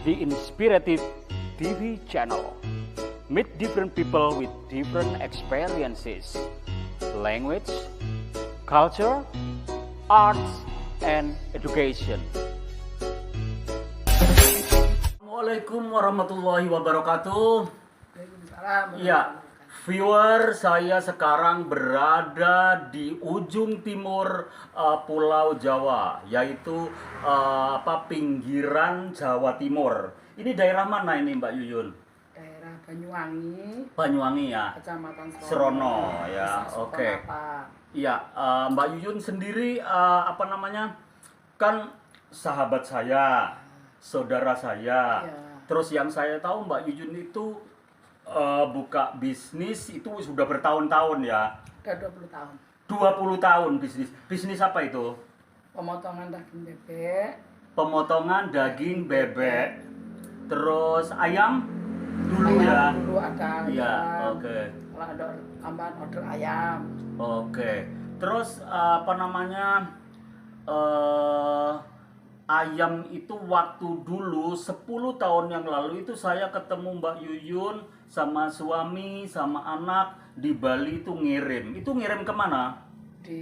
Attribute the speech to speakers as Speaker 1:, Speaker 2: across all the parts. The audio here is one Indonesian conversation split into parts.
Speaker 1: the Inspirative TV channel. Meet different people with different experiences, language, culture, arts, and education. Assalamualaikum warahmatullahi wabarakatuh. Ya, viewer, saya sekarang berada di ujung timur Pulau Jawa, yaitu pinggiran Jawa Timur. Ini daerah mana ini, Mbak Yuyun?
Speaker 2: Daerah Banyuwangi.
Speaker 1: Banyuwangi ya.
Speaker 2: Kecamatan
Speaker 1: Serono ya. Oke. Iya, Mbak Yuyun sendiri kan sahabat saya, saudara saya.
Speaker 2: Ya.
Speaker 1: Terus yang saya tahu Mbak Yuyun itu buka bisnis itu sudah bertahun-tahun ya.
Speaker 2: Udah 20 tahun.
Speaker 1: 20 tahun bisnis. Bisnis apa itu?
Speaker 2: Pemotongan daging bebek.
Speaker 1: Pemotongan daging bebek. Terus ayam dulu
Speaker 2: Ayam
Speaker 1: ya.
Speaker 2: Dulu ada ayam.
Speaker 1: Iya, oke.
Speaker 2: Kalau ada tambahan order ayam.
Speaker 1: Oke. Terus ayam itu waktu dulu 10 tahun yang lalu itu saya ketemu Mbak Yuyun sama suami sama anak di Bali itu ngirim. Itu ngirim kemana?
Speaker 2: Di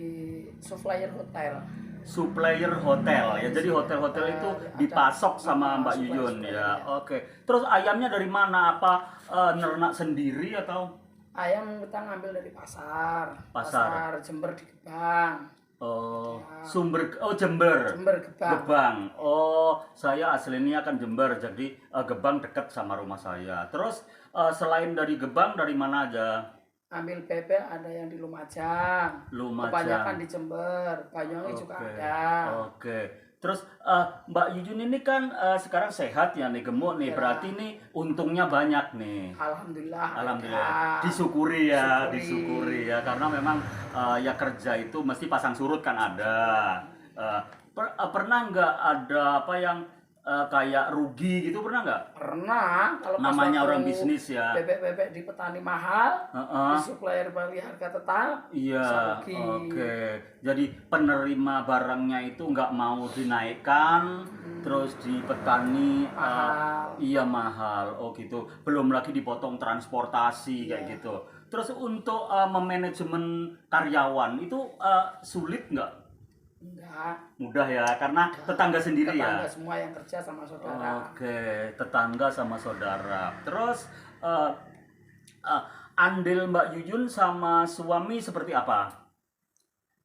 Speaker 2: Supplier Hotel.
Speaker 1: Supplier hotel ya. Jadi hotel-hotel itu dipasok sama Mbak Yuyun ya. Oke. Terus ayamnya dari mana? Apa nernak sendiri atau?
Speaker 2: Ayam kita ngambil dari pasar.
Speaker 1: Pasar
Speaker 2: Jember di Gebang.
Speaker 1: Oh,
Speaker 2: Ya.
Speaker 1: Jember.
Speaker 2: Jember Gebang.
Speaker 1: Gebang. Oh, saya aslinya kan Jember, jadi Gebang dekat sama rumah saya. Terus selain dari Gebang, dari mana aja?
Speaker 2: Ambil bebek ada yang di Lumajang. Kebanyakan di Jember. Banyuwangi juga ada.
Speaker 1: Oke. Terus Mbak Yuyun ini kan sekarang sehat ya nih, gemuk nih.
Speaker 2: Ya.
Speaker 1: Berarti nih untungnya banyak nih.
Speaker 2: Alhamdulillah.
Speaker 1: Alhamdulillah. Disyukuri ya, karena memang ya kerja itu mesti pasang surut kan ada. Pernah nggak ada apa yang kayak rugi gitu, pernah nggak?
Speaker 2: Pernah. Kalau pas
Speaker 1: Namanya
Speaker 2: waktu
Speaker 1: orang bisnis ya.
Speaker 2: bebek-bebek di petani mahal, di supplier Bali harga tetap.
Speaker 1: Iya,
Speaker 2: bisa rugi.
Speaker 1: oke. Jadi penerima barangnya itu nggak mau dinaikkan, terus di petani
Speaker 2: Mahal.
Speaker 1: iya mahal. Oh gitu. Belum lagi dipotong transportasi kayak
Speaker 2: Iya.
Speaker 1: gitu. Terus untuk memanajemen karyawan itu sulit nggak?
Speaker 2: Enggak.
Speaker 1: Mudah ya, karena tetangga sendiri ya.
Speaker 2: Tetangga semua yang kerja sama saudara.
Speaker 1: Oke, tetangga sama saudara. Terus andil Mbak Yuyun sama suami seperti apa?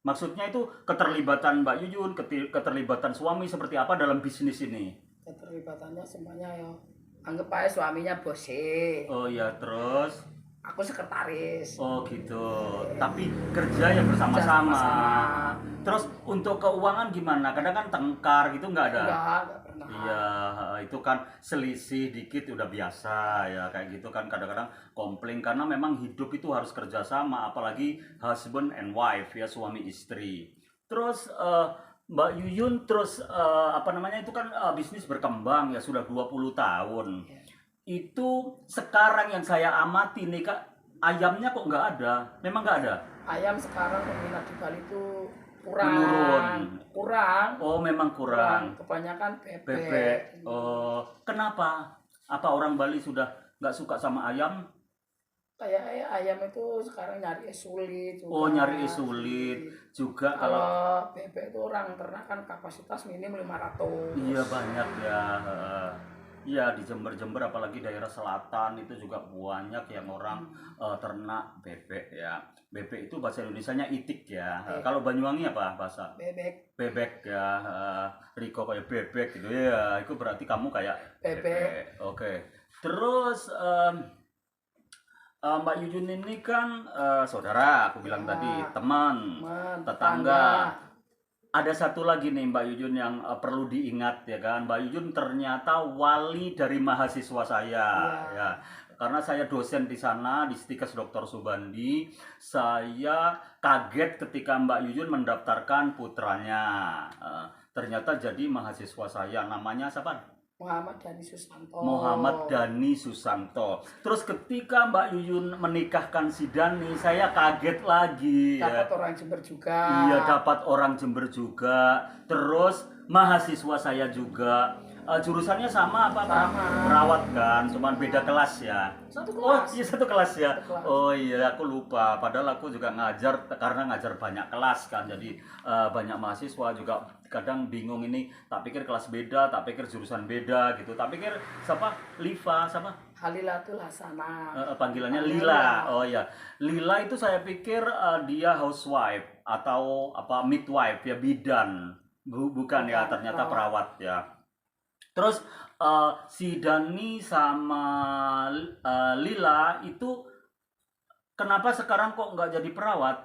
Speaker 1: Maksudnya itu keterlibatan Mbak Yuyun, keterlibatan suami seperti apa dalam bisnis ini?
Speaker 2: Keterlibatannya semuanya ya. Anggap aja suaminya bose.
Speaker 1: Oh ya, terus?
Speaker 2: Aku sekretaris.
Speaker 1: Oh gitu. Tapi kerja ya bersama-sama. Terus untuk keuangan gimana? Kadang kan tengkar gitu nggak ada?
Speaker 2: Enggak pernah.
Speaker 1: Iya, itu kan selisih dikit udah biasa ya, kayak gitu kan kadang-kadang komplain karena memang hidup itu harus kerjasama, apalagi husband and wife ya, suami istri. Terus Mbak Yuyun terus itu kan bisnis berkembang ya sudah 20 tahun.
Speaker 2: Iya.
Speaker 1: Itu sekarang yang saya amati nih Kak, ayamnya kok nggak ada? Memang nggak ada?
Speaker 2: Ayam sekarang peminat di Bali itu kurang.
Speaker 1: Menurun.
Speaker 2: Kurang.
Speaker 1: Oh, memang kurang.
Speaker 2: Kebanyakan bebek.
Speaker 1: Bebek. Oh, kenapa? Apa orang Bali sudah nggak suka sama ayam?
Speaker 2: Kayak ayam itu sekarang nyari sulit juga.
Speaker 1: Oh, nyari sulit juga
Speaker 2: Kalau
Speaker 1: kalau
Speaker 2: bebek itu orang ternak kan kapasitas minim 500.
Speaker 1: iya banyak ya. Iya di Jember apalagi daerah selatan itu juga banyak yang orang ternak bebek ya. Bebek itu bahasa Indonesianya itik ya. Kalau Banyuwangi apa bahasa?
Speaker 2: Bebek.
Speaker 1: Bebek ya. Riko kayak bebek gitu ya. Itu berarti kamu kayak
Speaker 2: Bebek.
Speaker 1: Oke. Terus Mbak Yuyun ini kan saudara, aku bilang
Speaker 2: Ya.
Speaker 1: tadi, teman, tetangga. Ada satu lagi nih Mbak Yuyun yang perlu diingat ya kan. Mbak Yuyun ternyata wali dari mahasiswa saya ya. Karena saya dosen di sana di Stikes Dr. Subandi, saya kaget ketika Mbak Yuyun mendaftarkan putranya. Ternyata jadi mahasiswa saya, namanya siapa?
Speaker 2: Muhammad Dhani Susanto.
Speaker 1: Muhammad Dhani Susanto. Terus ketika Mbak Yuyun menikahkan si Dhani, saya kaget lagi.
Speaker 2: Dapat
Speaker 1: ya.
Speaker 2: orang Jember juga.
Speaker 1: Iya, dapat orang Jember juga. Terus mahasiswa saya juga. jurusannya sama apa Pak?
Speaker 2: Sama.
Speaker 1: Perawat kan, cuman beda kelas ya.
Speaker 2: Satu
Speaker 1: Oh
Speaker 2: kelas.
Speaker 1: iya satu kelas ya.
Speaker 2: Satu kelas.
Speaker 1: Oh iya aku lupa. Padahal aku juga ngajar karena ngajar banyak kelas kan. Jadi banyak mahasiswa juga kadang bingung ini. Tak pikir kelas beda, tak pikir jurusan beda gitu. Tak pikir siapa? Liva siapa?
Speaker 2: Halilatul Hasanah.
Speaker 1: Panggilannya Lila. Oh iya. Lila itu saya pikir dia housewife atau apa midwife ya, bidan. Bukan ya, ternyata perawat ya. Terus si Dani sama Lila itu kenapa sekarang kok nggak jadi perawat?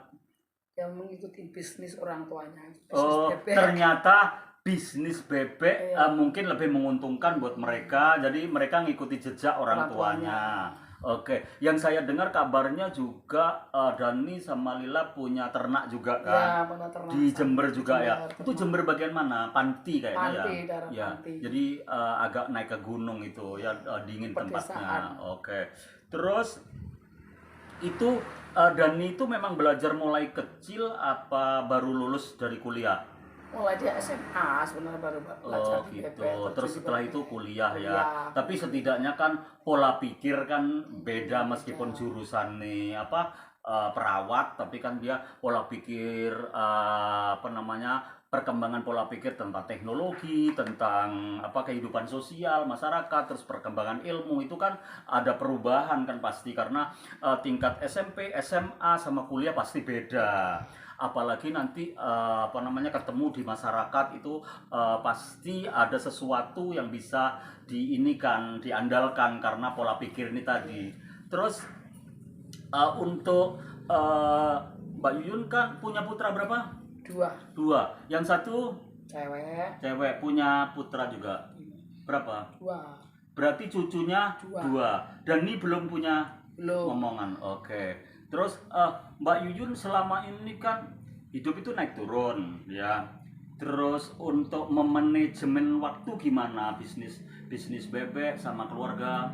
Speaker 2: Yang mengikuti bisnis orang tuanya.
Speaker 1: Oh,
Speaker 2: bebek.
Speaker 1: ternyata bisnis bebek
Speaker 2: Iya.
Speaker 1: mungkin lebih menguntungkan buat mereka. Jadi mereka ngikuti jejak orang tuanya. Oke, yang saya dengar kabarnya juga Dani sama Lila punya ternak juga
Speaker 2: Ya,
Speaker 1: kan?
Speaker 2: benar ternak.
Speaker 1: Di Jember juga ya.
Speaker 2: Jember,
Speaker 1: Itu Jember bagian mana? Panti kayaknya
Speaker 2: Panti,
Speaker 1: ya.
Speaker 2: daerah
Speaker 1: Ya,
Speaker 2: Panti.
Speaker 1: jadi agak naik ke gunung itu ya, dingin tempatnya.
Speaker 2: Pedesaan.
Speaker 1: Oke. Terus itu Dani itu memang belajar mulai kecil apa baru lulus dari kuliah?
Speaker 2: Mulai dia SMA sebenarnya baru belajar
Speaker 1: Oh
Speaker 2: di
Speaker 1: gitu.
Speaker 2: bebek,
Speaker 1: Terus
Speaker 2: terjun di
Speaker 1: setelah
Speaker 2: bebek.
Speaker 1: itu kuliah ya.
Speaker 2: Kuliah.
Speaker 1: Tapi setidaknya kan pola pikir kan beda meskipun jurusan nih apa perawat, tapi kan dia pola pikir apa namanya, perkembangan pola pikir tentang teknologi, tentang apa kehidupan sosial masyarakat, terus perkembangan ilmu itu kan ada perubahan kan pasti karena tingkat SMP, SMA sama kuliah pasti beda. Apalagi nanti apa namanya ketemu di masyarakat itu pasti ada sesuatu yang bisa diandalkan karena pola pikir ini tadi. Terus untuk Mbak Yuyun kan punya putra berapa? Dua. Yang satu cewek, punya putra juga berapa?
Speaker 2: 2.
Speaker 1: Berarti cucunya dua. Dan ini belum punya
Speaker 2: Belum.
Speaker 1: omongan. Oke. Terus Mbak Yuyun selama ini kan hidup itu naik turun ya. Terus untuk memanajemen waktu gimana bisnis bebek sama keluarga?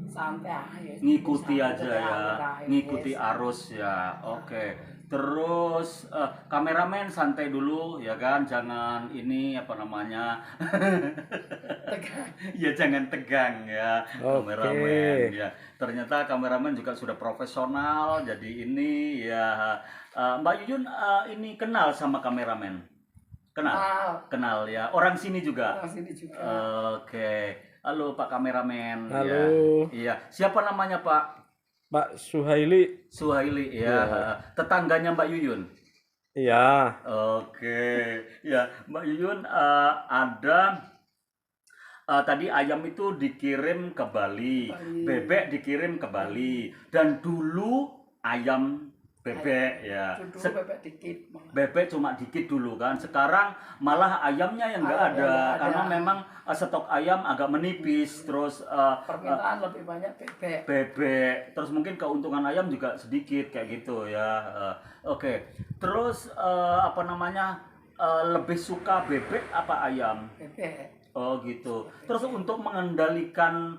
Speaker 2: Santai aja.
Speaker 1: Ngikuti aja ya,
Speaker 2: Santai,
Speaker 1: ngikuti
Speaker 2: yes.
Speaker 1: arus ya. Oke. Terus kameramen santai dulu ya kan, jangan ini apa namanya.
Speaker 2: Tegang.
Speaker 1: Ya jangan tegang ya, kameramen ya. Ternyata kameramen juga sudah profesional. Jadi ini ya Mbak Yuyun ini kenal sama kameramen? Kenal ya. Orang sini juga.
Speaker 2: Orang sini juga.
Speaker 1: Oke. Halo Pak kameramen.
Speaker 3: Halo.
Speaker 1: Iya. Siapa namanya Pak?
Speaker 3: Pak Suhaili.
Speaker 1: Suhaili ya. Tetangganya Mbak Yuyun.
Speaker 3: Iya.
Speaker 1: Oke. Ya, Mbak Yuyun ada tadi ayam itu dikirim ke Bali, bebek dikirim ke Bali, dan dulu ayam bebek ya.
Speaker 2: Dulu bebek dikit.
Speaker 1: Bebek cuma dikit dulu kan. Sekarang malah ayamnya yang nggak ada karena memang stok ayam agak menipis. Terus
Speaker 2: permintaan lebih banyak bebek.
Speaker 1: Terus mungkin keuntungan ayam juga sedikit kayak gitu ya. Oke. Terus apa namanya? Lebih suka bebek apa ayam?
Speaker 2: Bebek.
Speaker 1: Oh gitu. Terus untuk mengendalikan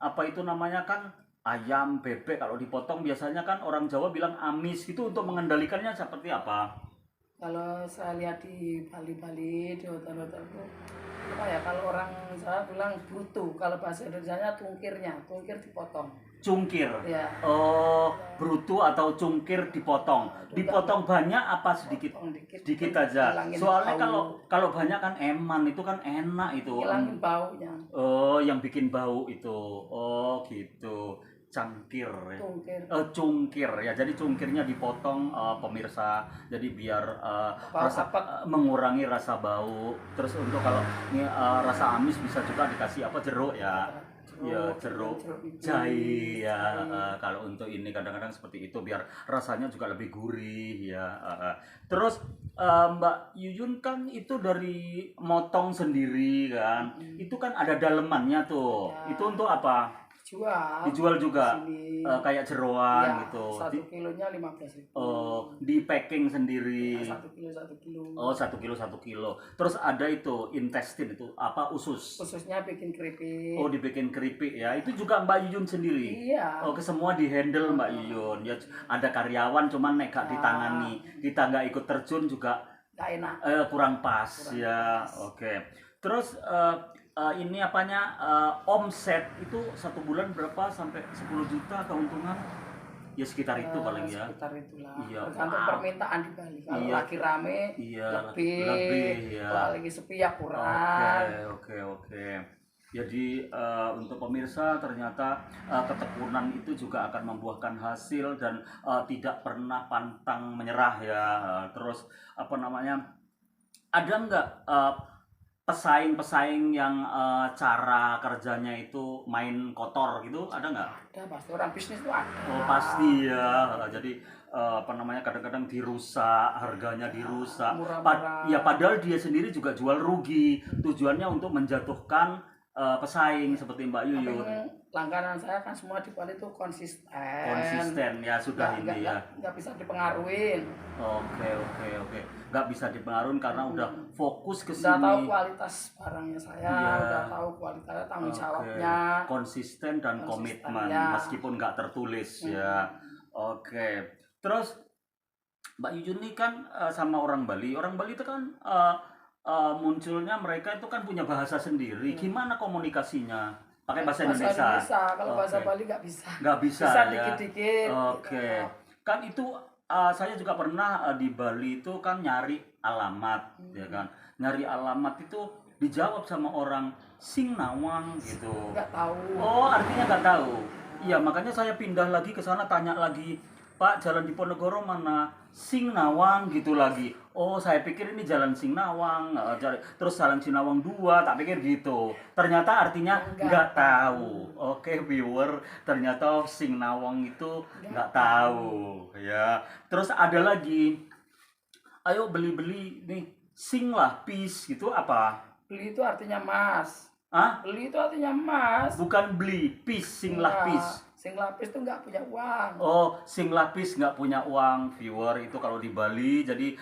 Speaker 1: apa itu namanya kan ayam bebek kalau dipotong biasanya kan orang Jawa bilang amis gitu, untuk mengendalikannya seperti apa?
Speaker 2: Kalau saya lihat di Bali-Bali, di hotel-hotel itu apa ya, kalau orang Jawa bilang brutu, kalau bahasa Indonesianya tungkir dipotong.
Speaker 1: Cungkir.
Speaker 2: Ya.
Speaker 1: Oh, brutu atau cungkir dipotong. Dipotong banyak apa sedikit? Sedikit aja. Soalnya kalau banyak kan eman, itu kan enak itu.
Speaker 2: Hilangin baunya.
Speaker 1: Oh, yang bikin bau itu. Oh, gitu. Cangkir. Cungkir ya. Jadi cungkirnya dipotong pemirsa. Jadi biar mengurangi rasa bau. Terus untuk kalau rasa amis bisa juga dikasih apa, jeruk ya. Ya jeruk jahe ya. Kalau untuk ini kadang-kadang seperti itu biar rasanya juga lebih gurih ya. Terus Mbak Yuyun kan itu dari motong sendiri kan, itu kan ada dalemannya tuh ya. Itu untuk apa? Dijual juga kayak jeroan ya, gitu.
Speaker 2: 1 kilonya 15.000.
Speaker 1: Oh, di packing sendiri.
Speaker 2: Ya, 1 kilo.
Speaker 1: Oh, 1 kilo. Terus ada itu intestine, itu apa, usus.
Speaker 2: Ususnya bikin keripik.
Speaker 1: Oh, dibikin keripik ya. Itu juga Mbak Yuyun sendiri.
Speaker 2: Iya.
Speaker 1: Oh, semua dihandle Mbak Yuyun. Ya ada karyawan cuman nggak ditangani. Kita nggak ikut terjun juga
Speaker 2: nggak enak.
Speaker 1: Kurang pas
Speaker 2: Kurang
Speaker 1: ya.
Speaker 2: pas.
Speaker 1: Oke. Terus ini apanya omset itu satu bulan berapa sampai 10 juta keuntungan? Ya sekitar itu paling ya.
Speaker 2: Sekitar itulah.
Speaker 1: Iya,
Speaker 2: Tergantung
Speaker 1: wow.
Speaker 2: permintaan di Bali. Kalau
Speaker 1: Iya.
Speaker 2: lagi rame
Speaker 1: Iya,
Speaker 2: lebih,
Speaker 1: lebih, ya.
Speaker 2: kalau lagi sepi ya
Speaker 1: Oke,
Speaker 2: kurang.
Speaker 1: oke. Jadi untuk pemirsa ternyata ketekunan itu juga akan membuahkan hasil dan tidak pernah pantang menyerah ya. Terus apa namanya? Ada nggak pesaing-pesaing yang cara kerjanya itu main kotor gitu? Ada nggak?
Speaker 2: Ada pasti orang bisnis itu ada.
Speaker 1: Oh pasti ya. Jadi apa namanya kadang-kadang dirusak, harganya dirusak.
Speaker 2: Murah-murah.
Speaker 1: Ya padahal dia sendiri juga jual rugi. Tujuannya untuk menjatuhkan pesaing seperti Mbak
Speaker 2: Tapi
Speaker 1: Yuyun.
Speaker 2: langganan saya kan semua di Bali itu konsisten.
Speaker 1: Konsisten ya sudah ini ya.
Speaker 2: Nggak bisa dipengaruhin.
Speaker 1: Oke. Nggak bisa dipengaruhi karena udah fokus ke
Speaker 2: Udah tahu
Speaker 1: sini.
Speaker 2: kualitas barangnya saya,
Speaker 1: Iya.
Speaker 2: udah tahu kualitasnya, tanggung
Speaker 1: Oke.
Speaker 2: jawabnya.
Speaker 1: Konsisten dan
Speaker 2: Konsisten,
Speaker 1: komitmen
Speaker 2: ya.
Speaker 1: meskipun nggak tertulis ya. Oke. Terus Mbak Yuyun ini kan sama orang Bali. Orang Bali itu kan munculnya mereka itu kan punya bahasa sendiri. Gimana komunikasinya? Pakai bahasa Indonesia.
Speaker 2: Kalau bahasa
Speaker 1: Oke.
Speaker 2: Bali nggak bisa.
Speaker 1: Nggak bisa,
Speaker 2: Bisa
Speaker 1: ya.
Speaker 2: dikit-dikit.
Speaker 1: Oke. Kan itu saya juga pernah di Bali itu kan nyari alamat, ya kan. Nyari alamat itu dijawab sama orang Singnawang gitu.
Speaker 2: Nggak tahu.
Speaker 1: Oh, artinya nggak tahu. Iya, makanya saya pindah lagi ke sana tanya lagi, Pak, jalan Diponegoro mana? Singnawang gitu lagi. Oh, saya pikir ini jalan Singnawang, terus jalan Singnawang 2, tak pikir gitu. Ternyata artinya nggak tahu. Oke, viewer, ternyata Singnawang itu nggak tahu, ya. Terus ada lagi, ayo beli-beli nih, sing lah, peace gitu apa?
Speaker 2: Beli itu artinya emas.
Speaker 1: Hah?
Speaker 2: Beli itu artinya emas.
Speaker 1: Bukan beli, peace, sing lah, peace.
Speaker 2: Sing lapis itu nggak punya uang.
Speaker 1: Oh, sing lapis nggak punya uang, viewer itu kalau di Bali. Jadi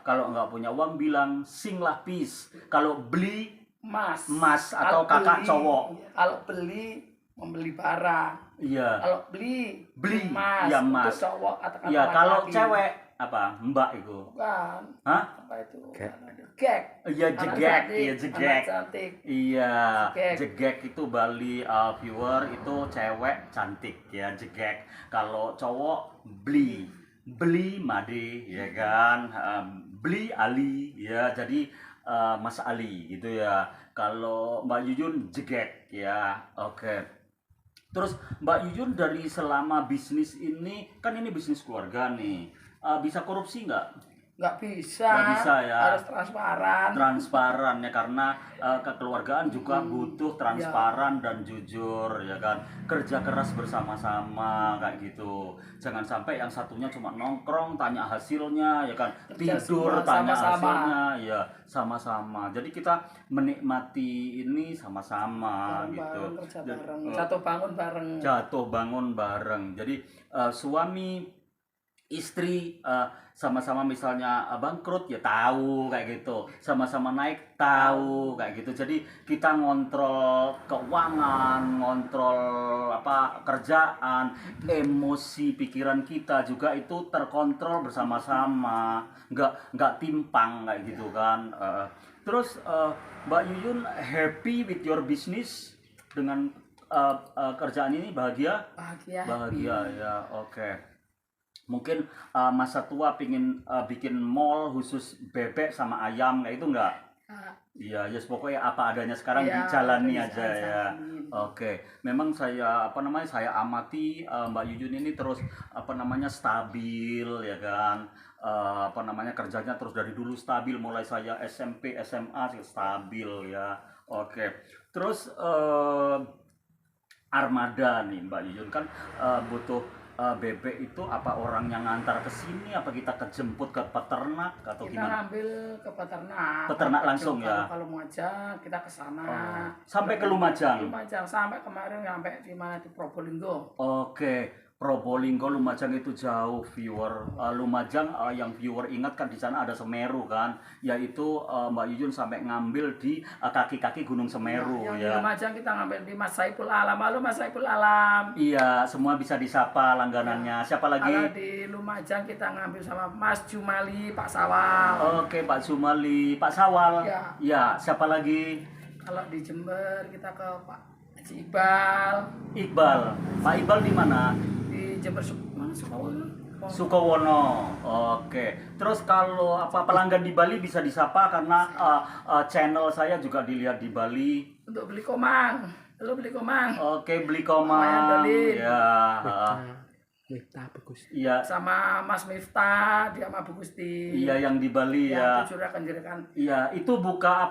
Speaker 1: kalau nggak punya uang bilang sing lapis. Kalau beli
Speaker 2: Emas
Speaker 1: atau
Speaker 2: Kalau
Speaker 1: kakak
Speaker 2: beli,
Speaker 1: cowok.
Speaker 2: Kalau beli membeli barang.
Speaker 1: Iya.
Speaker 2: Kalau beli
Speaker 1: Beli, ya, emas.
Speaker 2: Untuk cowok atau
Speaker 1: Iya, kalau
Speaker 2: laki-laki.
Speaker 1: cewek apa? Mbak itu.
Speaker 2: Bukan.
Speaker 1: Hah?
Speaker 2: Apa itu?
Speaker 3: Gek.
Speaker 2: Gek.
Speaker 1: Iya,
Speaker 2: Anak
Speaker 1: jegek,
Speaker 2: cantik,
Speaker 1: iya
Speaker 2: anak
Speaker 1: jegek.
Speaker 2: cantik.
Speaker 1: Iya,
Speaker 2: Jegek.
Speaker 1: jegek itu Bali viewer itu cewek cantik ya jegek. Kalau cowok beli made ya kan, beli Ali ya jadi Mas Ali gitu ya. Kalau Mbak Yuyun jegek ya, oke. Terus Mbak Yuyun dari selama bisnis ini kan ini bisnis keluarga nih, bisa korupsi nggak?
Speaker 2: Nggak bisa.
Speaker 1: Nggak bisa ya.
Speaker 2: Harus transparan.
Speaker 1: Transparan ya karena kekeluargaan juga butuh transparan dan jujur ya kan, kerja keras bersama-sama kayak gitu. Jangan sampai yang satunya cuma nongkrong tanya hasilnya ya kan,
Speaker 2: Kerja
Speaker 1: tidur
Speaker 2: semua
Speaker 1: tanya
Speaker 2: sama-sama.
Speaker 1: hasilnya ya sama-sama. Jadi kita menikmati ini sama-sama gitu.
Speaker 2: Bareng, kerja
Speaker 1: Dan,
Speaker 2: bareng. Jatuh bangun bareng.
Speaker 1: jatuh bangun bareng. Jadi suami istri sama-sama misalnya bangkrut ya tahu kayak gitu, sama-sama naik tahu kayak gitu. Jadi kita ngontrol keuangan, ngontrol apa kerjaan, emosi pikiran kita juga itu terkontrol bersama-sama, nggak timpang kayak gitu kan. Terus Mbak Yuyun happy with your business dengan kerjaan ini, bahagia ya. Oke. Mungkin masa tua pingin bikin mall khusus bebek sama ayam kayak itu enggak? Iya, ya pokoknya apa adanya sekarang dijalani aja ya. Oke. Memang saya saya amati Mbak Yuyun ini terus stabil ya kan. Kerjanya terus dari dulu stabil, mulai saya SMP, SMA stabil ya. Oke. Terus armada nih Mbak Yuyun kan butuh bebek itu apa orang yang ngantar ke sini, apa kita kejemput ke peternak atau
Speaker 2: Kita
Speaker 1: gimana?
Speaker 2: ngambil ke peternak.
Speaker 1: Peternak langsung ya.
Speaker 2: Kalau Lumajang kita ke sana.
Speaker 1: Sampai ke Lumajang.
Speaker 2: Lumajang sampai kemarin sampai di mana di Probolinggo.
Speaker 1: Oke. Probolinggo, Lumajang itu jauh viewer. Lumajang yang viewer ingat kan di sana ada Semeru kan, yaitu Mbak Yuyun sampai ngambil di kaki-kaki Gunung Semeru
Speaker 2: Yang di
Speaker 1: ya.
Speaker 2: Lumajang kita ngambil di Mas Saiful Alam. Halo Mas Saiful Alam.
Speaker 1: Iya, semua bisa disapa langganannya. Siapa
Speaker 2: Kalau
Speaker 1: lagi?
Speaker 2: di Lumajang kita ngambil sama Mas Jumali, Pak Sawal.
Speaker 1: Oke, Pak Sumali, Pak Sawal.
Speaker 2: Iya.
Speaker 1: Ya, siapa lagi?
Speaker 2: Kalau di Jember kita ke Pak Haji Iqbal.
Speaker 1: Iqbal. Pak Iqbal di mana?
Speaker 2: Di Jember mana Sukawono?
Speaker 1: Sukowono. Oke. Terus kalau pelanggan di Bali bisa disapa karena channel saya juga dilihat di Bali.
Speaker 2: Untuk beli komang. Halo beli komang.
Speaker 1: Oke, beli
Speaker 2: Lumayan,
Speaker 1: komang.
Speaker 2: Dalin.
Speaker 1: Ya.
Speaker 3: Miftah bagus.
Speaker 1: Iya.
Speaker 2: Sama Mas Miftah, dia sama Bu Gusti.
Speaker 1: Iya yang di Bali ya.
Speaker 2: Yang juragan-juragan.
Speaker 1: Iya, itu buka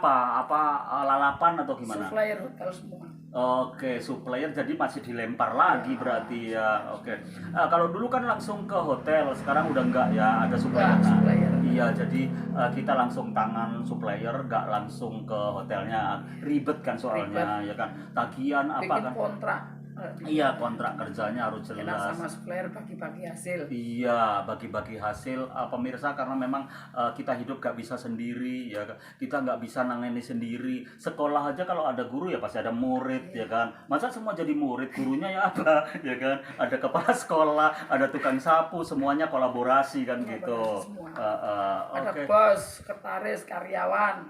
Speaker 1: lalapan atau gimana?
Speaker 2: Supplier hotel semua.
Speaker 1: Oke, supplier jadi masih dilempar lagi berarti ya. Oke. Kalau dulu kan langsung ke hotel, sekarang udah enggak ya, ada supplier.
Speaker 2: Enggak, supplier.
Speaker 1: Iya, jadi kita langsung tangan supplier, enggak langsung ke hotelnya. Ribet kan soalnya, ya kan. Tagihan apa
Speaker 2: Bikin
Speaker 1: kan?
Speaker 2: kontrak.
Speaker 1: Iya, kontrak kerjanya harus
Speaker 2: Enak
Speaker 1: jelas.
Speaker 2: sama supplier bagi-bagi hasil.
Speaker 1: Iya, bagi-bagi hasil pemirsa, karena memang kita hidup gak bisa sendiri ya, kita nggak bisa nangani sendiri. Sekolah aja kalau ada guru ya pasti ada murid ya kan. Masa semua jadi murid, gurunya ya apa ya kan? Ada kepala sekolah, ada tukang sapu, semuanya kolaborasi kan gitu.
Speaker 2: Semua.
Speaker 1: Oke.
Speaker 2: Ada bos, sekretaris, karyawan.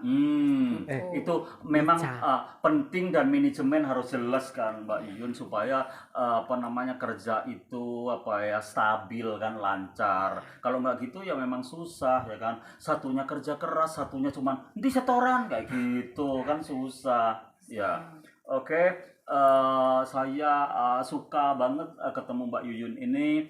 Speaker 1: Itu memang penting dan manajemen harus jelas kan Mbak Yuyun supaya kerja itu stabil kan, lancar. Kalau nggak gitu ya memang susah ya kan. Satunya kerja keras, satunya cuman di setoran kayak gitu kan susah ya. Oke. Saya suka banget ketemu Mbak Yuyun ini.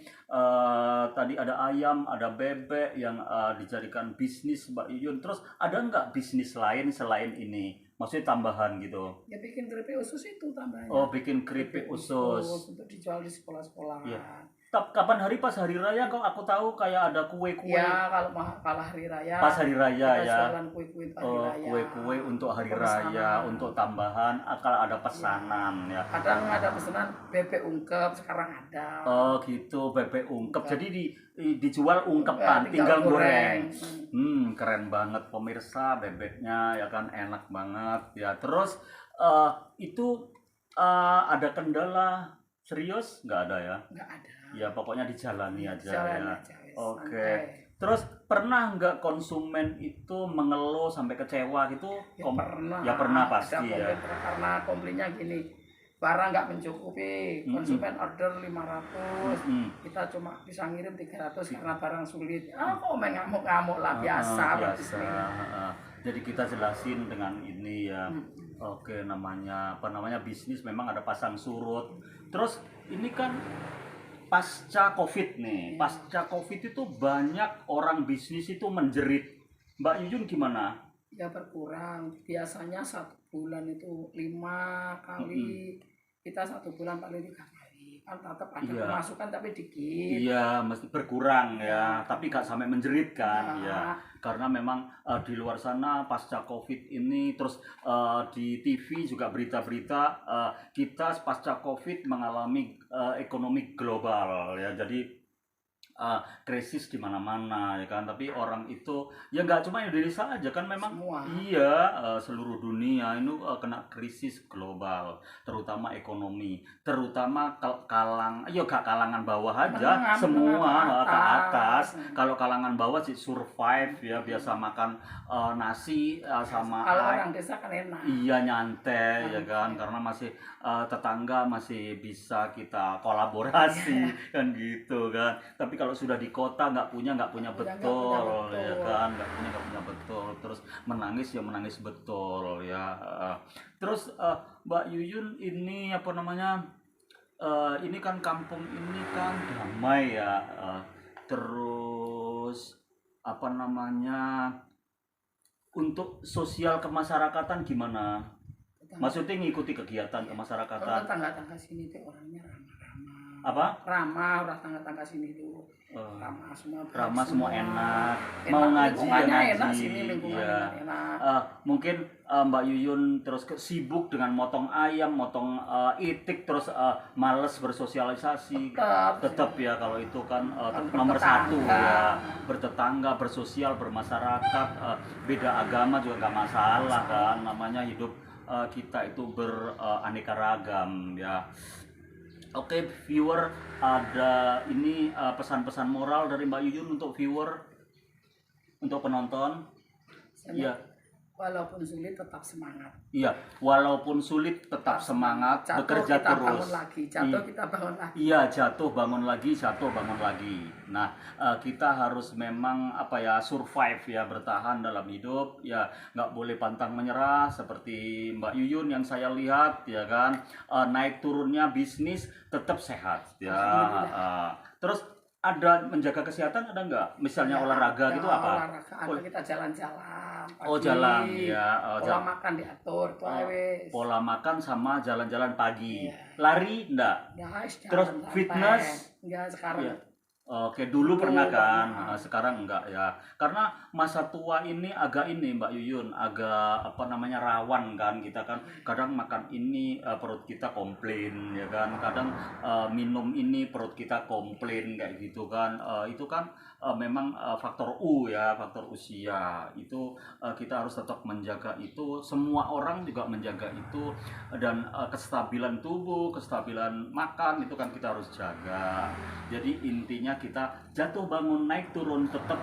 Speaker 1: Tadi ada ayam, ada bebek yang dijadikan bisnis Mbak Yuyun. Terus ada nggak bisnis lain selain ini? Maksudnya tambahan gitu?
Speaker 2: Ya bikin keripik usus itu tambahnya.
Speaker 1: Oh, bikin keripik usus.
Speaker 2: Untuk dijual di sekolah-sekolah.
Speaker 1: Iya. Kapan hari pas hari raya kok aku tahu kayak ada kue-kue.
Speaker 2: Ya kalau hari raya.
Speaker 1: Pas hari raya
Speaker 2: kita
Speaker 1: ya.
Speaker 2: jualan kue-kue hari raya.
Speaker 1: Kue-kue untuk hari
Speaker 2: Pesanan.
Speaker 1: raya, untuk tambahan kalau ada pesanan ya.
Speaker 2: Kadang ada pesanan bebek ungkep, sekarang ada.
Speaker 1: Oh gitu, bebek ungkep. Jadi dijual ungkep
Speaker 2: Ya,
Speaker 1: kan, tinggal goreng.
Speaker 2: goreng.
Speaker 1: Keren banget pemirsa, bebeknya ya kan enak banget ya. Terus itu ada kendala serius nggak ada ya?
Speaker 2: Nggak ada.
Speaker 1: Ya pokoknya dijalani aja
Speaker 2: Jalan
Speaker 1: ya.
Speaker 2: aja, wes,
Speaker 1: Oke.
Speaker 2: santai.
Speaker 1: Terus pernah nggak konsumen itu mengeluh sampai kecewa gitu?
Speaker 2: Ya pernah.
Speaker 1: Ya pernah
Speaker 2: Ada
Speaker 1: pasti ya.
Speaker 2: komplain, karena komplainnya gini, barang nggak mencukupi, konsumen order 500, kita cuma bisa ngirim 300 karena barang sulit. Kok main ngamuk-ngamuk lah, biasa.
Speaker 1: Biasa. Jadi kita jelasin dengan ini ya. Oke, namanya bisnis memang ada pasang surut. Terus ini kan pasca Covid nih. Pasca Covid itu banyak orang bisnis itu menjerit. Mbak Yuyun gimana?
Speaker 2: Ya berkurang. Biasanya 1 bulan itu 5 kali. Kita 1 bulan paling 3 kali. Kan tetap ada pemasukan tapi dikit.
Speaker 1: Iya, mesti berkurang ya. Tapi gak sampai menjerit kan ya.
Speaker 2: Ya.
Speaker 1: Karena memang di luar sana pasca Covid ini, terus di TV juga berita-berita kita pasca Covid mengalami ekonomi global ya. Jadi krisis di mana-mana ya kan, tapi orang itu ya nggak cuma Indonesia aja kan, memang
Speaker 2: Semua.
Speaker 1: iya seluruh dunia itu kena krisis global, terutama ekonomi, terutama gak kalangan bawah aja, semua ke atas. Kalau kalangan bawah sih survive ya, biasa makan nasi sama
Speaker 2: Kalau orang desa kan enak.
Speaker 1: iya nyantai ya kan, karena masih tetangga masih bisa kita kolaborasi kan gitu kan. Tapi kalau sudah di kota nggak punya betul ya kan, nggak punya betul, terus menangis betul ya. Terus Mbak Yuyun ini ini kan kampung ini kan damai ya, terus untuk sosial kemasyarakatan gimana? Maksudnya ngikuti kegiatan kemasyarakatan.
Speaker 2: Kalau tetangga-tetangga sini tuh orangnya ramah-ramah.
Speaker 1: apa?
Speaker 2: Ramah orang tangga-tangga sini tuh.
Speaker 1: Eh,
Speaker 2: Ramah semua. baik
Speaker 1: ramah semua enak.
Speaker 2: Enak,
Speaker 1: Mau ngaji ya
Speaker 2: lingkungannya
Speaker 1: ngaji.
Speaker 2: enak sini, lingkungannya
Speaker 1: Iya.
Speaker 2: enak.
Speaker 1: Mungkin Mbak Yuyun terus sibuk dengan motong ayam, motong itik, terus males bersosialisasi. Tetap ya kalau itu kan nomor satu ya, bertetangga, bersosial, bermasyarakat, beda agama juga nggak masalah kan, namanya hidup kita itu beraneka ragam ya. Oke, viewer, ada ini pesan-pesan moral dari Mbak Yuyun untuk viewer, untuk penonton. Iya.
Speaker 2: Walaupun sulit tetap semangat.
Speaker 1: Iya, walaupun sulit tetap semangat,
Speaker 2: Jatuh
Speaker 1: bekerja
Speaker 2: kita
Speaker 1: terus.
Speaker 2: bangun lagi, jatuh kita bangun lagi.
Speaker 1: Iya, jatuh bangun lagi, jatuh bangun lagi. Nah, kita harus memang apa ya, survive ya, bertahan dalam hidup ya, nggak boleh pantang menyerah seperti Mbak Yuyun yang saya lihat ya kan, naik turunnya bisnis tetap sehat ya. Terus ada menjaga kesehatan ada nggak? Misalnya
Speaker 2: Ya,
Speaker 1: olahraga
Speaker 2: ada
Speaker 1: gitu apa?
Speaker 2: Olahraga, ada kita jalan-jalan.
Speaker 1: Oh, jalan ya.
Speaker 2: Pola makan diatur, itu aja wis.
Speaker 1: Pola makan sama jalan-jalan pagi.
Speaker 2: Iya.
Speaker 1: Lari enggak?
Speaker 2: Ya,
Speaker 1: Terus
Speaker 2: jalan santai.
Speaker 1: fitness?
Speaker 2: Enggak sekarang.
Speaker 1: Iya. Oke, dulu pernah kan,
Speaker 2: pernah.
Speaker 1: sekarang enggak ya. Karena masa tua ini agak ini Mbak Yuyun, agak apa namanya rawan kan, kita kan kadang makan ini perut kita komplain ya kan, kadang minum ini perut kita komplain kayak gitu kan. Itu kan memang faktor ya, faktor usia. Itu kita harus tetap menjaga itu, semua orang juga menjaga itu, dan kestabilan tubuh, kestabilan makan itu kan kita harus jaga. Jadi intinya kita jatuh bangun naik turun tetap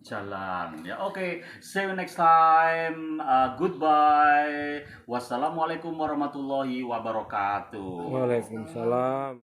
Speaker 1: jalan ya. Oke, see you next time. Goodbye. Wassalamualaikum warahmatullahi wabarakatuh.
Speaker 3: Waalaikumsalam.